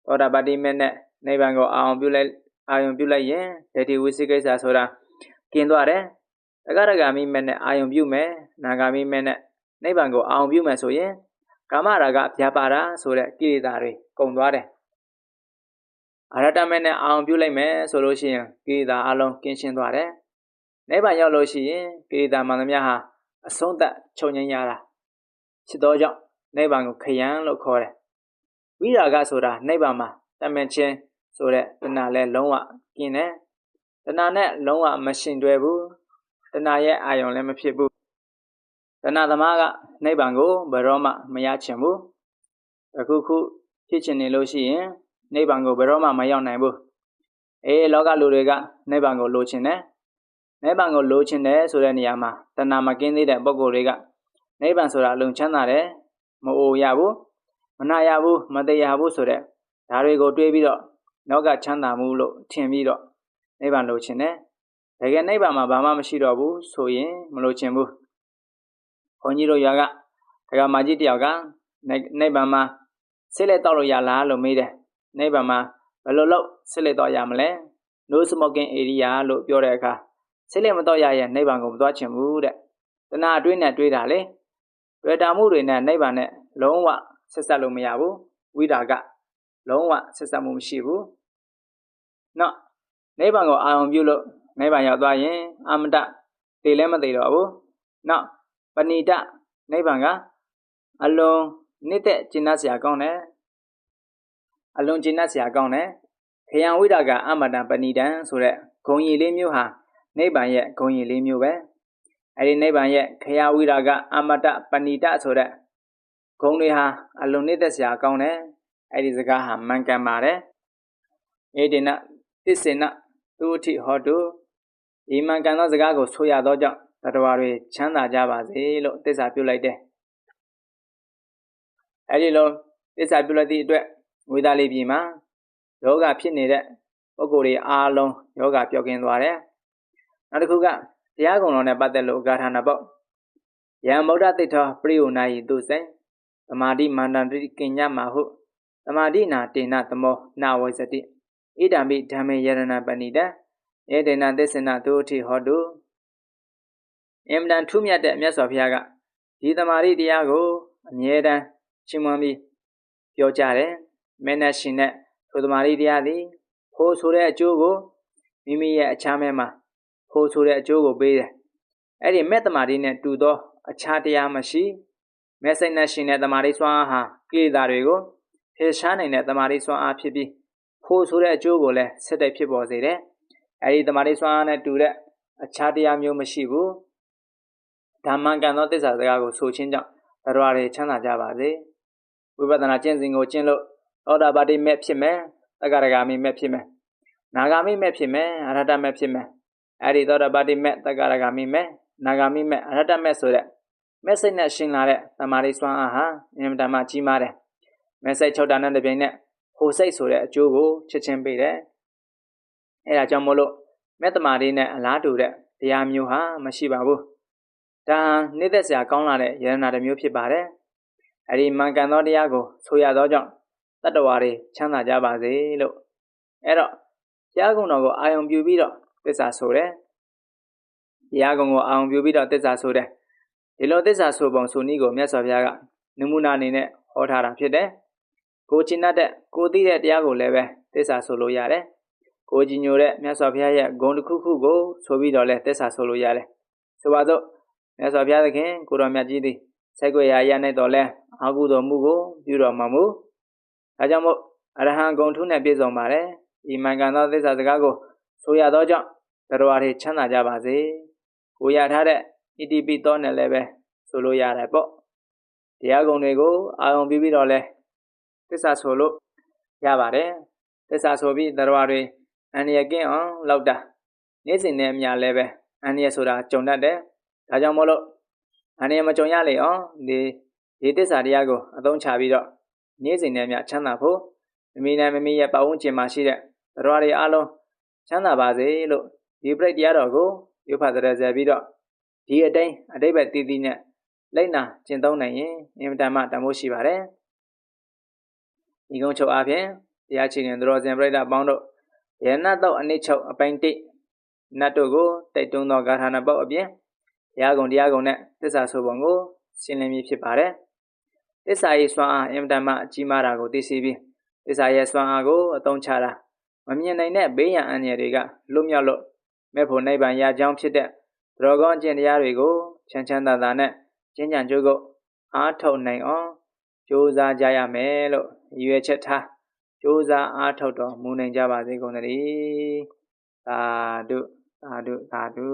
A: သောတာပတ္တိမေနဲ့နိဗ္ဗာန်ကိုအာယုံပြုလိုက်ရင်ဒိဋ္ဌိဝိသိကိစ္စဆိုတာကျင်သွားတယ်တဂရဂါမိမေနဲ့အာယုံပြုမယ်နာဂါမိမေနဲ့နိဗ္ဗာန်ကိုအာယုံပြုမယ်ဆိုရင်ကာမရာဂဗျာပါဒဆိုတဲ့ကိလေသာတွေကုန်သွားတယ်အရဟတမေနဲ့အာယုံပြုလိုက်မယ်ဆိုလို့ရှိရင်ကိလေသာအလုံးကင်းရှင်းသွားတယ်နိဗ္ဗာန်ရောက်လို့ရှိရင်ကိလေသာမှန်သမျှဟာအဆုံးသတ်ချုပ်ငြိမ်းရတာဖြစ်သောကြောင့်နိဗ္ဗာန်ကိုခယံလို့ခေါ်တယ်ဝိရာဂဆိုတာနိဗ္ဗာန်မှာတမန်ချင်းဆိုတဲ့တဏှာလဲလုံးဝကျင်တယ်တဏှာနဲ့လုံးဝမရှင်တွဲဘူးတဏှာရဲ့အာယုံလည်းမဖြစ်ဘူးတဏှာသမားကနိဗ္ဗာန်ကိုဘယ်တော့မှမရချင်ဘူးအခုဖြစ်ချင်နေလို့ရှိရင်နိဗ္ဗာန်ကိုဘယ်တော့မှမရောက်နိုင်ဘူးလောကလူတွေကနိဗ္ဗာန်ကိုလိုချင်တယ်နိဗ္ဗာန်ကိုလိုချင်တယ်ဆိုတဲ့နေရာမှာတဏှာမကင်းသေးတဲ့ပုဂ္ဂိုလ်တွေကနိဗ္ဗာန်ဆိုတာလုံချမ်းသာတယ်မအိုရဘူးမနာရဘူးမတရားဘူးဆိုတဲ့ဓာတ်တွေကိုတွေးပြီးတော့နောကချမ်းသာမှုလို့ထင်ပြီးတော့နိဗ္ဗာန်လိုချင်တယ်တကယ်နိဗ္ဗာန်မှာဘာမှမရှိတော့ဘူးဆိုရင်မလိုချင်ဘူးဘုန်းကြီးတို့ရွာကဒကာမကြီးတယောက်ကနိဗ္ဗာန်မှာဆေးလက်တောက်လို့ရလားလို့မေးတယ်နိဗ္ဗာန်မှာဘယ်လိုလုပ်ဆေးလက်တောက်ရမလဲ no smoking area လို့ပြောတဲ့အခါဆေးလက်မတောက်ရရင်နိဗ္ဗာန်ကိုမသွားချင်ဘူးတဲ့တဏှာအတွင်းနဲ့တွေးတာလေတွေ့တာမှုတွေနဲ့နိဗ္ဗာန်နဲ့လုံးဝဆက်ဆက်လို့မရဘူးဝိရာဂလုံးဝဆက်ဆက်မှုမရှိဘူးနော်နိဗ္ဗာန်ကိုအာရုံပြုလို့နိဗ္ဗာန်ရောက်သွားရင်အမတသိလည်းမသိတော့ဘူးနော်ပဏိတနိဗ္ဗာန်ကအလုံးနှစ်သက်ကျင့်တတ်စရာကောင်းတယ် အလွန်ကျဉ်းဆရာကောင်းတယ်ခယံဝိဒါကအမတံပဏိတံဆိုတဲ့ဂုံရည်လေးမျိုးဟာနိဗ္ဗာန်ရဲ့ဂုံရည်လေးမျိုးပဲအဲ့ဒီနိဗ္ဗာန်ရဲ့ခယဝိဒါကအမတပဏိတဆိုတဲ့ဂုံတွေဟာအလွန်နှိမ့်သက်စရာကောင်းတယ်အဲ့ဒီစကားဟာမှန်ကန်ပါတယ်ဧတေနသစ္စေနသူအထိဟောတုဒီမှန်ကန်သောစကားကိုဆိုရသောကြောင့်တတ္တဝါတွေချမ်းသာကြပါစေလို့သစ္စာပြုလိုက်တယ်အဲ့ဒီလိုသစ္စာပြုလိုက်သည့်အတွက်ဝိသလိပြည်မှာယောဂဖြစ်နေတဲ့ပုဂ္ဂိုလ်တွေအားလုံးယောဂပျောက်ကင်းသွားတယ်နောက်တစ်ခုကတရားကုံတော်နဲ့ပတ်သက်လို့ဂါထာနာပေါ့ယံဗုဒ္ဓတိထောပရိယုနာယိတုစေသမာဓိမန္တန္တိကိညမဟုသမာဓိနာတေနသမောနာဝိစတိဣဒံမိဓမ္မေယရဏပဏိတံဧတေနသစ္စေနသူအထိဟောတုအင်မတန်ထူးမြတ်တဲ့မြတ်စွာဘုရားကဒီသမာဓိတရားကိုအမြဲတမ်းရှင်းမွန်ပြီးပြောကြတယ်မဲနဲ့ရှင်တဲ့ထိုသမာဓိတရားသည်ဖို့ဆိုတဲ့အကျိုးကိုမိမိရဲ့အခြားမဲမှာဖို့ဆိုတဲ့အကျိုးကိုပေးတယ်အဲ့ဒီမဲ့သမာဓိနဲ့တူသောအခြားတရားမရှိမဲစိတ်နဲ့ရှင်တဲ့သမာဓိစွမ်းအားဟာကိလေသာတွေကိုဖယ်ရှားနိုင်တဲ့သမာဓိစွမ်းအားဖြစ်ပြီးဖို့ဆိုတဲ့အကျိုးကိုလည်းဆက်တိုက်ဖြစ်ပေါ်စေတယ်အဲ့ဒီသမာဓိစွမ်းအားနဲ့တူတဲ့အခြားတရားမျိုးမရှိဘူးဓမ္မကံသောသစ္စာစကားကိုဆိုခြင်းကြောင့်သတ္တဝါတွေချမ်းသာကြပါစေဝိပဿနာကျင့်စဉ်ကိုကျင့်လို့သောတာပတိမဲ့ဖြစ်မယ်သက္ကရာဂမိမဲ့ဖြစ်မယ်နာဂာမိမဲ့ဖြစ်မယ်အရဟတမဲ့ဖြစ်မယ်အဲ့ဒီသောတာပတိမဲ့သက္ကရာဂမိမဲ့နာဂာမိမဲ့အရဟတမဲ့ဆိုတဲ့မဲ့စိတ်နဲ့ရှင်လာတဲ့သမာဓိစွမ်းအားဟာအင်မတန်မှကြီးမားတယ်မဲ့စိတ်၆တာနဲ့တပြိုင်နက်ဟိုစိတ်ဆိုတဲ့အကျိုးကိုချက်ချင်းပေးတယ်အဲ့ဒါကြောင့်မို့လို့မဲ့သမာဓိနဲ့အလားတူတဲ့တရားမျိုးဟာမရှိပါဘူးဒါနှိမ့်သက်စရာကောင်းလာတဲ့ယရဏတစ်မျိုးဖြစ်ပါတယ်အဲ့ဒီမှန်ကန်သောတရားကိုဆိုရသောကြောင့်တတ္တဝါတွေချမ်းသာကြပါစေလို့အဲ့တော့တရားကုံတော်ကိုအာယုံပြုပြီးတော့သစ္စာဆိုတယ်တရားကုံကိုအာယုံပြုပြီးတော့သစ္စာဆိုတယ်ဒီလိုသစ္စာဆိုပုံဆိုနည်းကိုမြတ်စွာဘုရားကနမူနာအနေနဲ့ဟောထားတာဖြစ်တယ်ကိုကျင့်တတ်တဲ့ကိုသိတဲ့တရားကိုလည်းပဲသစ္စာဆိုလို့ရတယ်ကိုကြည်ညိုတဲ့မြတ်စွာဘုရားရဲ့ဂုဏ်တစ်ခုခုကိုဆိုပြီးတော့လည်းသစ္စာဆိုလို့ရတယ်ဆိုပါစို့မြတ်စွာဘုရားသခင်ကိုတော်မြတ်ကြီးသည်ဆက်ွယ်ရာရနဲ့တော့လဲအာဟုတော်မူကိုပြုတော်မှာမူဒါကြောင့်မို့အရဟံဂုဏ်ထုနဲ့ပြည့်စုံပါတယ်ဒီမှန်ကန်သောသစ္စာစကားကိုဆိုရသောကြောင့်တရားတွေချမ်းသာကြပါစေကိုရထားတဲ့ဣတိပိသောနဲ့လည်းပဲဆိုလို့ရတယ်ပေါ့တရားဂုဏ်တွေကိုအာရုံပြီးတော့လဲသစ္စာဆိုလို့ရပါတယ်သစ္စာဆိုပြီးတရားတွေအန္တရာယ်ကင်းအောင်လောက်တာနေ့စဉ်နဲ့အမျှလည်းပဲအန္တရာယ်ဆိုတာကြုံတတ်တယ်ဒါကြောင့်မို့လို့အန္တရာယ်မကြုံရလေအောင်ဒီသစ္စာတရားကိုအသုံးချပြီးတော့နေ့စဉ်နဲ့အမျှချမ်းသာဖို့မိမိနဲ့မိမိရဲ့ပတ်ဝန်းကျင်မှာရှိတဲ့တရားတွေအားလုံးချမ်းသာပါစေလို့ဒီပြိတ္တရားတော်ကိုရုပ်ဖတ်တဲ့ဇာပြီးတော့ဒီအတိုင်းအတိပ္ပယ်တည်တည်နဲ့လိုက်နာကျင့်သုံးနိုင်ရင်အင်မတန်မှတန်ဖိုးရှိပါတယ်ဒီကုန်းချုပ်အားဖြင့်တရားချီရင်တော်စင်ပြိတ္တပေါင်းတို့ယန္နတော့အနည်းချုပ်အပိုင်း1နတ်တို့ကိုတိုက်တွန်းသောဂါထာနာပုတ်အပြင်တရားကုံနဲ့သစ္စာဆိုပုံကိုရှင်းလင်းပြီးဖြစ်ပါတယ်သစ္စာရဲ့စွမ်းအားအင်မတန်မှကြီးမားတာကိုသိရှိပြီးသစ္စာရဲ့စွမ်းအားကိုအသုံးချတာမမြင်နိုင်တဲ့ဘေးရန်အန္တရာယ်တွေကလွတ်မြောက်လို့မဲ့ဖို့နိဗ္ဗာန်ရကြောင်းဖြစ်တဲ့တော်ကောင်းကျင့်တရားတွေကိုချမ်းချမ်းသာသာနဲ့ကျင့်ကြံကြိုးကုပ်အားထုတ်နိုင်အောင်ကြိုးစားကြရမယ်လို့ရည်ရွယ်ချက်ထားကြိုးစားအားထုတ်တော်မူနိုင်ကြပါစေကုန်သတည်းသာဓုသာဓုသာဓု